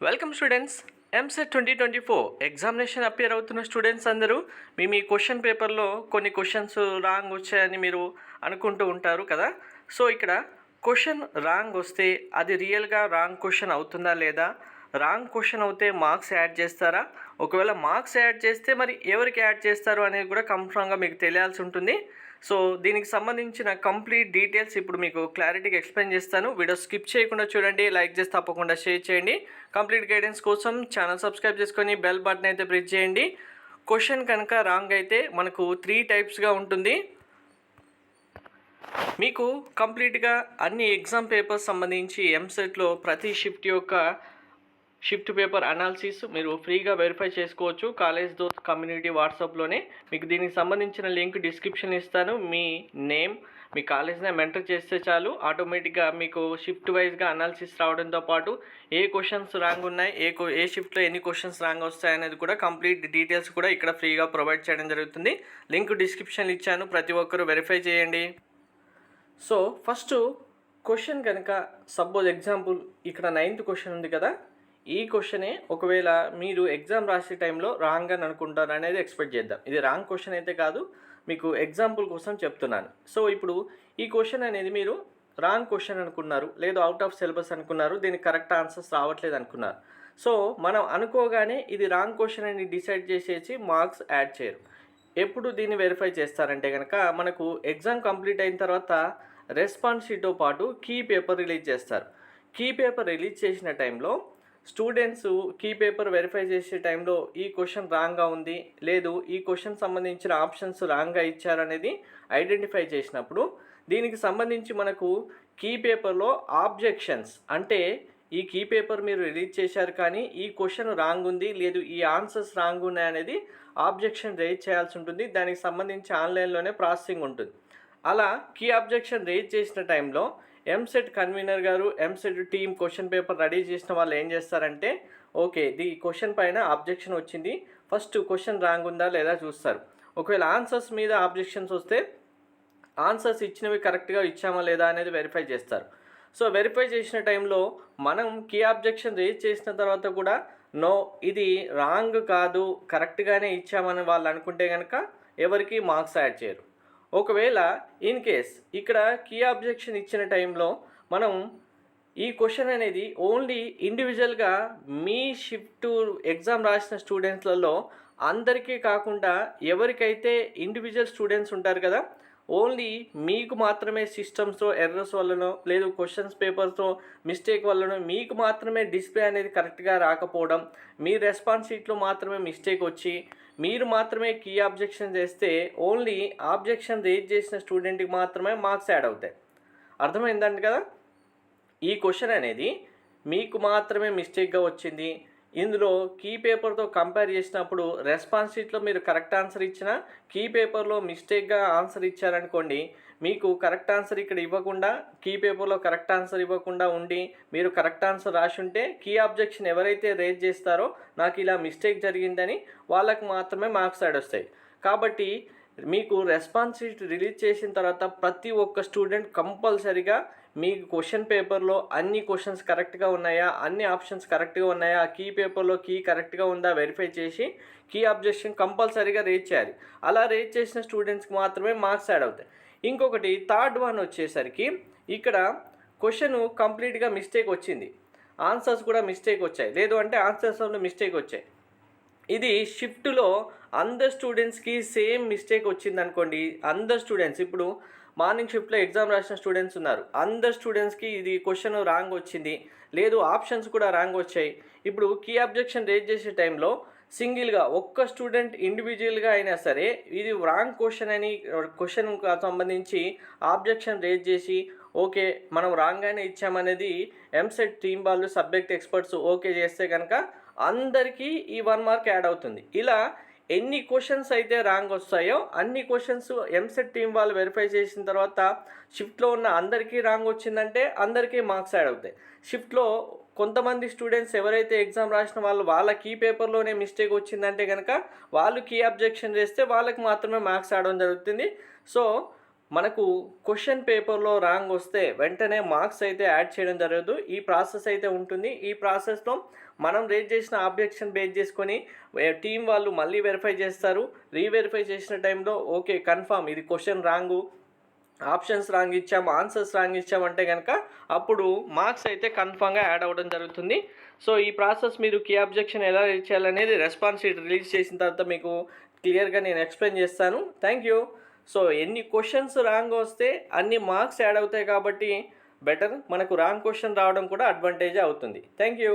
Welcome students. EAMCET 2024 examination appear అవుతున్న students అందరూ మీ question పేపర్లో కొన్ని క్వశ్చన్స్ రాంగ్ వచ్చాయని మీరు అనుకుంటూ ఉంటారు కదా. సో ఇక్కడ క్వశ్చన్ రాంగ్ వస్తే అది రియల్గా రాంగ్ క్వశ్చన్ అవుతుందా లేదా, రాంగ్ క్వశ్చన్ అవుతే మార్క్స్ యాడ్ చేస్తారా, ఒకవేళ మార్క్స్ యాడ్ చేస్తే మరి ఎవరికి యాడ్ చేస్తారు అనేది కూడా కన్ఫర్మ్గా మీకు తెలియాల్సి ఉంటుంది. సో దీనికి సంబంధించిన కంప్లీట్ డీటెయిల్స్ ఇప్పుడు మీకు క్లారిటీగా ఎక్స్ప్లెయిన్ చేస్తాను. వీడియో స్కిప్ చేయకుండా చూడండి, లైక్ చేసి తప్పకుండా షేర్ చేయండి. కంప్లీట్ గైడెన్స్ కోసం ఛానల్ సబ్స్క్రైబ్ చేసుకొని బెల్ బటన్ అయితే ప్రెస్ చేయండి. క్వశ్చన్ కనుక రాంగ్ అయితే మనకు 3 టైప్స్గా ఉంటుంది. మీకు కంప్లీట్గా అన్ని ఎగ్జామ్ పేపర్స్ సంబంధించి ఎంసెట్లో ప్రతి షిఫ్ట్ పేపర్ అనాలిసిస్ మీరు ఫ్రీగా వెరిఫై చేసుకోవచ్చు కాలేజ్ దోస్త్ కమ్యూనిటీ వాట్సాప్లోనే. మీకు దీనికి సంబంధించిన లింక్ డిస్క్రిప్షన్ ఇస్తాను. మీ నేమ్, మీ కాలేజ్ నేమ్ ఎంటర్ చేస్తే చాలు, ఆటోమేటిక్గా మీకు షిఫ్ట్ వైజ్గా అనాలిసిస్ రావడంతో పాటు ఏ క్వశ్చన్స్ రాంగ్ ఉన్నాయి, ఏ షిఫ్ట్లో ఎన్ని క్వశ్చన్స్ రాంగ్ వస్తాయి అనేది కూడా కంప్లీట్ డీటెయిల్స్ కూడా ఇక్కడ ఫ్రీగా ప్రొవైడ్ చేయడం జరుగుతుంది. లింక్ డిస్క్రిప్షన్ ఇచ్చాను, ప్రతి ఒక్కరూ వెరిఫై చేయండి. సో ఫస్ట్ క్వశ్చన్ కనుక సపోజ్ ఎగ్జాంపుల్ ఇక్కడ 9th క్వశ్చన్ ఉంది కదా, ఈ క్వశ్చనే ఒకవేళ మీరు ఎగ్జామ్ రాసే టైంలో రాంగ్ అని అనుకుంటారు అనేది ఎక్స్పెక్ట్ చేద్దాం. ఇది రాంగ్ క్వశ్చన్ అయితే కాదు, మీకు ఎగ్జాంపుల్ కోసం చెప్తున్నాను. సో ఇప్పుడు ఈ క్వశ్చన్ అనేది మీరు రాంగ్ క్వశ్చన్ అనుకున్నారు, లేదు అవుట్ ఆఫ్ సిలబస్ అనుకున్నారు, దీనికి కరెక్ట్ ఆన్సర్స్ రావట్లేదు అనుకున్నారు. సో మనం అనుకోగానే ఇది రాంగ్ క్వశ్చన్ అని డిసైడ్ చేసేసి మార్క్స్ యాడ్ చేయరు. ఎప్పుడు దీన్ని వెరిఫై చేస్తారంటే కనుక మనకు ఎగ్జామ్ కంప్లీట్ అయిన తర్వాత రెస్పాన్స్ షీట్తో పాటు కీ పేపర్ రిలీజ్ చేస్తారు. కీ పేపర్ రిలీజ్ చేసిన టైంలో స్టూడెంట్స్ కీ పేపర్ వెరిఫై చేసే టైంలో ఈ క్వశ్చన్ రాంగ్గా ఉంది, లేదు ఈ క్వశ్చన్ సంబంధించిన ఆప్షన్స్ రాంగ్గా ఇచ్చారనేది ఐడెంటిఫై చేసినప్పుడు దీనికి సంబంధించి మనకు కీ పేపర్లో ఆబ్జెక్షన్స్, అంటే ఈ కీ పేపర్ మీరు రిలీజ్ చేశారు కానీ ఈ క్వశ్చన్ రాంగ్ ఉంది, లేదు ఈ ఆన్సర్స్ రాంగ్ ఉన్నాయి అనేది ఆబ్జెక్షన్ రేజ్ చేయాల్సి ఉంటుంది. దానికి సంబంధించి ఆన్లైన్లోనే ప్రాసెసింగ్ ఉంటుంది. అలా కీ ఆబ్జెక్షన్ రేజ్ చేసిన టైంలో ఎంసెట్ కన్వీనర్ గారు, EAMCET team question paper ready చేసిన వాళ్ళు ఏం చేస్తారంటే, ఓకే ఈ క్వశ్చన్ పైన ఆబ్జెక్షన్ వచ్చింది, ఫస్ట్ క్వశ్చన్ రాంగ్ ఉందా లేదా చూస్తారు. ఒకవేళ ఆన్సర్స్ మీద ఆబ్జెక్షన్స్ వస్తే ఆన్సర్స్ ఇచ్చినవి కరెక్ట్గా ఇచ్చామా లేదా అనేది వెరిఫై చేస్తారు. సో వెరిఫై చేసిన టైంలో మనం కీ ఆబ్జెక్షన్ రేజ్ చేసిన తర్వాత కూడా నో ఇది రాంగ్ కాదు కరెక్ట్గానే ఇచ్చామని వాళ్ళు అనుకుంటే కనుక ఎవరికి మార్క్స్ యాడ్ చేయరు. ఒకవేళ ఇన్ కేస్ ఇక్కడ కీ ఆబ్జెక్షన్ ఇచ్చిన టైంలో మనం ఈ క్వశ్చన్ అనేది ఓన్లీ ఇండివిజువల్గా మీ షిఫ్ట్ ఎగ్జామ్ రాసిన స్టూడెంట్స్లలో అందరికీ కాకుండా ఎవరికైతే ఇండివిజువల్ స్టూడెంట్స్ ఉంటారు కదా, ఓన్లీ మీకు మాత్రమే సిస్టమ్స్తో ఎర్రర్స్ వల్లనో లేదు క్వశ్చన్స్ పేపర్స్తో మిస్టేక్ వల్లనో మీకు మాత్రమే డిస్ప్లే అనేది కరెక్ట్గా రాకపోవడం, మీ రెస్పాన్స్ షీట్లో మాత్రమే మిస్టేక్ వచ్చి మీరు మాత్రమే కీ ఆబ్జెక్షన్ చేస్తే ఓన్లీ ఆబ్జెక్షన్ రేజ్ చేసిన స్టూడెంట్కి మాత్రమే మార్క్స్ యాడ్ అవుతాయి. అర్థమైందండి కదా. ఈ క్వశ్చన్ అనేది మీకు మాత్రమే మిస్టేక్గా వచ్చింది, ఇందులో కీ పేపర్తో కంపేర్ చేసినప్పుడు రెస్పాన్స్ షీట్లో మీరు కరెక్ట్ ఆన్సర్ ఇచ్చినా కీ పేపర్లో మిస్టేక్గా ఆన్సర్ ఇచ్చారనుకోండి, మీకు కరెక్ట్ ఆన్సర్ ఇక్కడ ఇవ్వకుండా కీ పేపర్లో కరెక్ట్ ఆన్సర్ ఇవ్వకుండా ఉండి మీరు కరెక్ట్ ఆన్సర్ రాసి ఉంటే కీ ఆబ్జెక్షన్ ఎవరైతే రేజ్ చేస్తారో నాకు ఇలా మిస్టేక్ జరిగిందని వాళ్ళకి మాత్రమే మార్క్స్ యాడ్ వస్తాయి. కాబట్టి మీకు రెస్పాన్స్ షీట్ రిలీజ్ చేసిన తర్వాత ప్రతి ఒక్క స్టూడెంట్ కంపల్సరీగా మీకు క్వశ్చన్ పేపర్లో అన్ని క్వశ్చన్స్ కరెక్ట్గా ఉన్నాయా, అన్ని ఆప్షన్స్ కరెక్ట్గా ఉన్నాయా, కీ పేపర్లో కీ కరెక్ట్గా ఉందా వెరిఫై చేసి కీ ఆబ్జెక్షన్ కంపల్సరీగా రేజ్ చేయాలి. అలా రేజ్ చేసిన స్టూడెంట్స్కి మాత్రమే మార్క్స్ యాడ్ అవుతాయి. ఇంకొకటి థర్డ్ వన్ వచ్చేసరికి ఇక్కడ క్వశ్చన్ కంప్లీట్గా మిస్టేక్ వచ్చింది, ఆన్సర్స్ కూడా మిస్టేక్ వచ్చాయి, లేదు అంటే ఆన్సర్స్లో మిస్టేక్ వచ్చాయి. ఇది షిఫ్ట్లో అందరు స్టూడెంట్స్కి సేమ్ మిస్టేక్ వచ్చింది అనుకోండి. అందరు స్టూడెంట్స్ ఇప్పుడు మార్నింగ్ షిఫ్ట్లో ఎగ్జామ్ రాసిన స్టూడెంట్స్ ఉన్నారు, అందరు స్టూడెంట్స్కి ఇది క్వశ్చన్ రాంగ్ వచ్చింది, లేదు ఆప్షన్స్ కూడా రాంగ్ వచ్చాయి. ఇప్పుడు కీ ఆబ్జెక్షన్ రేజ్ చేసే టైంలో సింగిల్గా ఒక్క స్టూడెంట్ ఇండివిజువల్గా అయినా సరే ఇది రాంగ్ క్వశ్చన్ అని క్వశ్చన్ సంబంధించి ఆబ్జెక్షన్ రేజ్ చేసి ఓకే మనం రాంగ్గానే ఇచ్చామనేది ఎంసెట్ టీమ్ వాళ్ళు సబ్జెక్ట్ ఎక్స్పర్ట్స్ ఓకే చేస్తే కనుక అందరికీ ఈ 1 మార్క్ యాడ్ అవుతుంది. ఇలా ఎన్ని క్వశ్చన్స్ అయితే రాంగ్ వస్తాయో అన్ని క్వశ్చన్స్ ఎంసెట్ టీం వాళ్ళు వెరిఫై చేసిన తర్వాత షిఫ్ట్లో ఉన్న అందరికీ రాంగ్ వచ్చిందంటే అందరికీ మార్క్స్ యాడ్ అవుతాయి. షిఫ్ట్లో కొంతమంది స్టూడెంట్స్ ఎవరైతే ఎగ్జామ్ రాసిన వాళ్ళ కీ పేపర్లోనే మిస్టేక్ వచ్చిందంటే కనుక వాళ్ళు కీ అబ్జెక్షన్ చేస్తే వాళ్ళకి మాత్రమే మార్క్స్ ఆడడం జరుగుతుంది. సో మనకు క్వశ్చన్ పేపర్లో రాంగ్ వస్తే వెంటనే మార్క్స్ అయితే యాడ్ చేయడం జరగదు. ఈ ప్రాసెస్ అయితే ఉంటుంది. ఈ ప్రాసెస్లో మనం రేజ్ చేసిన ఆబ్జెక్షన్ బేస్ చేసుకొని టీం వాళ్ళు మళ్ళీ వెరిఫై చేస్తారు. రీవెరిఫై చేసిన టైంలో ఓకే కన్ఫామ్ ఇది క్వశ్చన్ రాంగు, ఆప్షన్స్ రాంగ్ ఇచ్చాము, ఆన్సర్స్ రాంగ్ ఇచ్చామంటే కనుక అప్పుడు మార్క్స్ అయితే కన్ఫామ్గా యాడ్ అవ్వడం జరుగుతుంది. సో ఈ ప్రాసెస్ మీరు కీ అబ్జెక్షన్ ఎలా రేజ్ చేయాలనేది రెస్పాన్స్ షీట్ రిలీజ్ చేసిన తర్వాత మీకు క్లియర్గా నేను ఎక్స్ప్లెయిన్ చేస్తాను. Thank you. సో ఎన్ని క్వశ్చన్స్ రాంగ్ వస్తే అన్ని మార్క్స్ యాడ్ అవుతాయి కాబట్టి బెటర్. మనకు రాంగ్ క్వశ్చన్ రావడం కూడా అడ్వాంటేజ్ అవుతుంది. Thank you.